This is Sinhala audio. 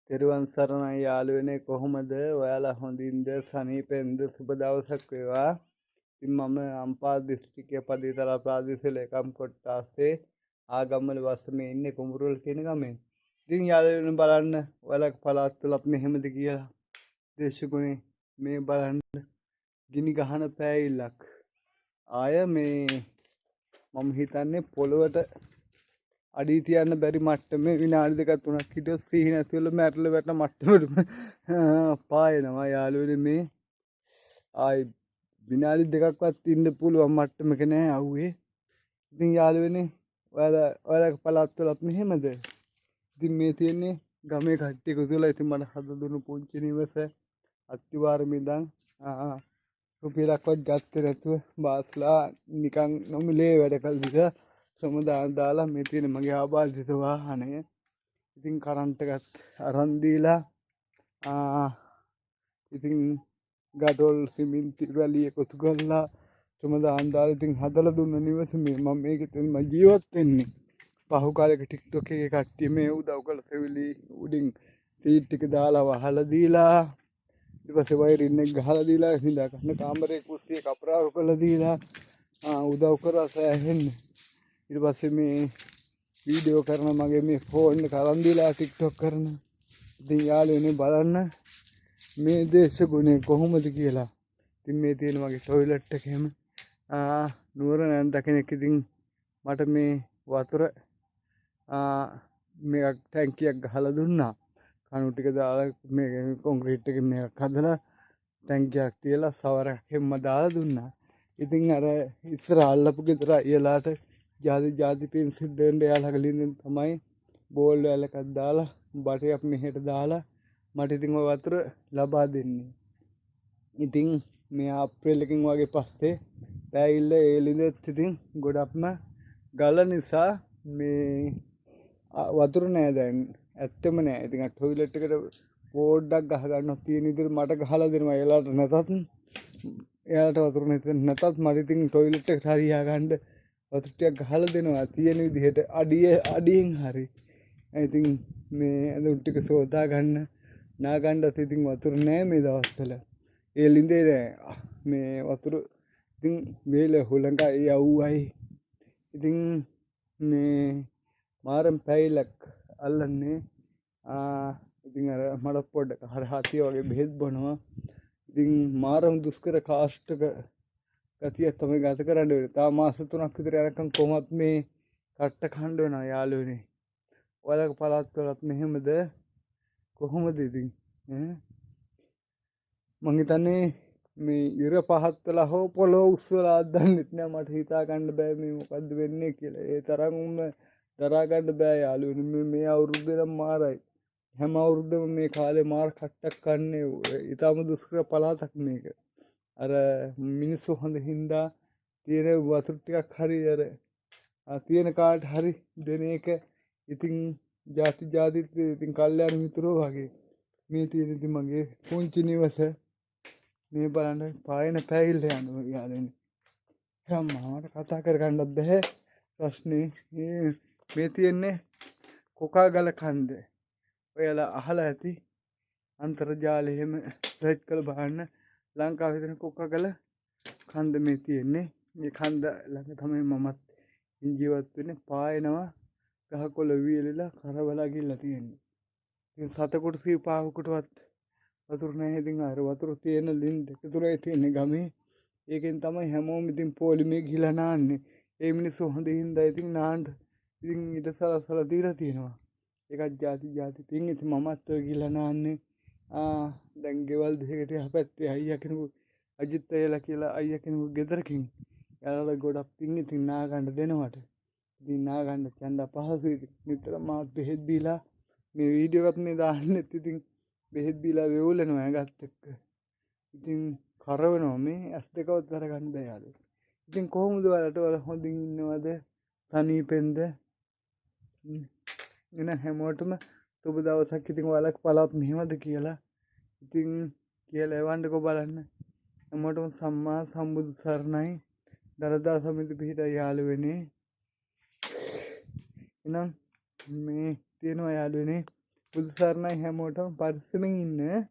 තෙරුවන් සරණයි යාළුවනේ කොහොමද? ඔයාලා හොඳින්ද? සනීපෙන්ද? සුබ දවසක් වේවා. ඉතින් මම අම්පාර දිස්ත්‍රික්කයේ පදිතලා ප්‍රාදේශීය ලේකම් කොට්ටාසේ ආගම්වල වසමේ ඉන්නේ කුඹුරුවල කියන ගමේ. ඉතින් යාළුවනේ බලන්න ඔයාලගේ පළාත් තුලත් මෙහෙමද කියලා. දේශගුණේ මේ බලන්න ගිනි ගහන පෑයිල්ලක්. ආය මේ මම හිතන්නේ පොළොවට අඩි තියන්න බැරි මට්ටමේ විනාඩි දෙකක් තුනක් හිටියොත් සිහි නැතිවල මැරෙල වැටෙන මට්ටමට පායනවා යාළුවනේ මේ ආයි විනාඩි දෙකක්වත් ඉන්න පුළුවන් මට්ටමක නෑ අවුවේ. ඉතින් යාළුවනේ ඔයාලගේ පළාත් වලත් මෙහෙමද? ඉතින් මේ තියෙන්නේ ගමේ කට්ටිය කුසල ඉතින් මට හද දුන්නු පුංචි නිවස අත්තිවාරමේ ඉඳන් රුපියලක්වත් ගත්තේ නැතුව බාස්ලා නිකන් නොමිලේ වැඩ කළ විදිහ දාලා මේ තියෙන මගේ ආබාධිත වාහනය. ඉතින් කරන්ට් එකත් අරන් දීලා ඉතින් ගඩොල් සිමෙන්ති රැලි එකතු කරලා දාලා ඉතින් හදලා දුන්න නිවස මේ මම මේකෙන් ජීවත් වෙන්නේ. පහු කාලෙක ටික්ටොක් එකේ කට්ටිය මේ උදව් කළ සෙවිලි උඩින් සීට් ටික දාලා වහලා දීලා ඊට පස්සේ වයරින් එක ගහලා දීලා හිඳා ගන්න කාමරේ කුස්සිය කපරාරු කරලා දීලා උදව් කරා සෑහෙන්න. ඊට පස්සේ මේ වීඩියෝ කරන මගේ මේ ෆෝන් එක අරන් දීලා ටික්ටොක් කරන. ඉතින් යාළුවනේ බලන්න මේ දේශගුණේ කොහොමද කියලා. ඉතින් මේ තියෙන මගේ ටොයිලට් එකේම නුවරණන් දකිනෙක් ඉතින් මට මේ වතුර මේ ටැංකියක් ගහලා දුන්නා. කණු ටික දාලා මේ කොන්ක්‍රීට් එකේ මේක හදලා ටැංකියක් තියලා සවරක් හැම දාලා දුන්නා. ඉතින් අර ඉස්සර අල්ලපු ගෙදර එයාලාට ජාති පින් සිද්ධ වෙන්න එයාලා ගලින් තමයි බෝල් වලකක් දාලා බටයක් මෙහෙට දාලා මට ඉතින් ওই වතුර ලබා දෙන්නේ. ඉතින් මේ අප්‍රේල් එකකින් වගේ පස්සේ පැයිල්ල ඒලින්දෙත් ඉතින් ගොඩක්ම ගල නිසා මේ වතුර නෑ දැන් ඇත්තම නෑ. ඉතින් ටොයිලට් එකට පොඩ්ඩක් ගහ ගන්නවා තියෙන විදිහට මට ගහලා දෙනවා. එයාලට නැතත් එයාලට වතුර නැතත් මට ඉතින් ටොයිලට් එකට හරියා ගන්න වතුර ටිකක් ගහලා දෙනවා තියෙන විදිහට අඩියෙන් හරි. ඉතින් මේ අඳුන් ටික සෝදා ගන්න නා ගන්නත් ඉතින් වතුර නෑ මේ දවස්වල. ඒ ලින්දේ නෑ මේ වතුර ඉතින් මේල හුලඟයි යව්වයි. ඉතින් මේ මාරම් පැයිලක් අල්ලන්නේ ඉතින් අර මඩ පොඩ්ඩක් හරහාතිය වගේ බෙහෙත් බොනවා. ඉතින් මාරම් දුෂ්කර කාෂ්ඨක ගතියක් තමයි ගත කරන්න වෙන්නේ. තා මාස 3ක් විතර යනකම් කොහොමත් මේ කට්ට කන්න වෙනවා යාළුවනේ. ඔයාලගේ පළාත් වලත් මෙහෙමද කොහොමද ඉතින් මං හිතන්නේ මේ ඉර පහත් වෙලා හෝ පොළොව උස්සලා අද්දන්නෙත් නෑ. මට හිතා ගන්න බෑ මේ මොකද්ද වෙන්නේ කියලා. ඒ තරම්ම දරා ගන්න බෑ යාළුවනේ. මේ අවුරුද්ද නම් මාරයි. හැම අවුරුද්දම මේ කාලේ මාර කට්ටක් කන්නේ. ඊටම දුෂ්කර පළාතක් මේක. අර මිනිස්සු හොඳ හින්දා තියෙන වතුර ටිකක් හරි අර තියෙන කාට හරි දෙන එක. ඉතින් ජාතිත් ඉතින් කල්යාණ මිතුරෝ වගේ මේ තියෙන ඉතින් මගේ පුංචි නිවස මේ බලන්න පායන පැයිල්ල යනවා යාළුවනේ. මට කතා කරගන්නත් බැහැ ප්‍රශ්නේ. මේ තියෙන්නේ කොකා ගල කන්ද. ඔයාලා අහලා ඇති අන්තර්ජාලයේ එහෙම සර්ච් කරලා බලන්න. ලංකාවේ තියෙන කොකා ගල කන්ද මේ තියෙන්නේ. මේ කන්ද ළඟ තමයි මමත් ජීවත් වෙන්නේ. පායනවා ගහකොළ වියලිලා කරවලා ගිල්ලා තියෙන්නේ. ඉතින් සතෙකුට සීපාවකටවත් වතුර නැහැ. ඉතින් අර වතුර තියෙන ලින් දෙක තුනයි තියෙන්නේ ගමේ. ඒකෙන් තමයි හැමෝම ඉතින් පොලිමේ ගිහලා නාන්නේ. ඒ මිනිස්සු හොඳ හින්දා ඉතින් නාන්න ඉතින් ඊට සලසලා දීලා තියෙනවා. ඒකත් ಜಾති තින් ඉතින් මමත් ඔය ගිහලා නාන්නේ. දැන් ගෙවල් දෙකකට යහපැත්තේ අයියා කෙනෙකු අජිත් අයියලා කියලා අයියා කෙනෙකු ගෙදරකින් යාළුවා ගොඩක් තින් ඉතින් නා ගන්න දෙනවට. ඉතින් නා ගන්න ඡන්ද අපහසුයි. නිතරම මාත් බෙහෙත් දීලා මේ වීඩියෝ එකත් මේ දාන්නෙත් ඉතින් බෙහෙත් දීලා වෙවුලනවා ඇඟත් එක්ක. ඉතින් කරවනවා මේ ඇස් දෙකවත් අරගන්න බෑ යාළුවෝ. ඉතින් කොහොමද ඔයාලට හොඳින් ඉන්නවද? සනීපෙන්ද? එන හැමෝටම සුබ දවසක්. ඉතින් ඔයාලගේ පළාත් මෙහෙමද කියලා ඉතින් කියලා එවන්නකෝ බලන්න. හැමෝටම සම්මා සම්බුදු සරණයි. දරදා සමිති පිහිටා යාළුවනේ. එහෙනම් මේ තියෙනවා යාළුවනේ පුදුසරණයි හැමෝටම පරිස්සමෙන් ඉන්න.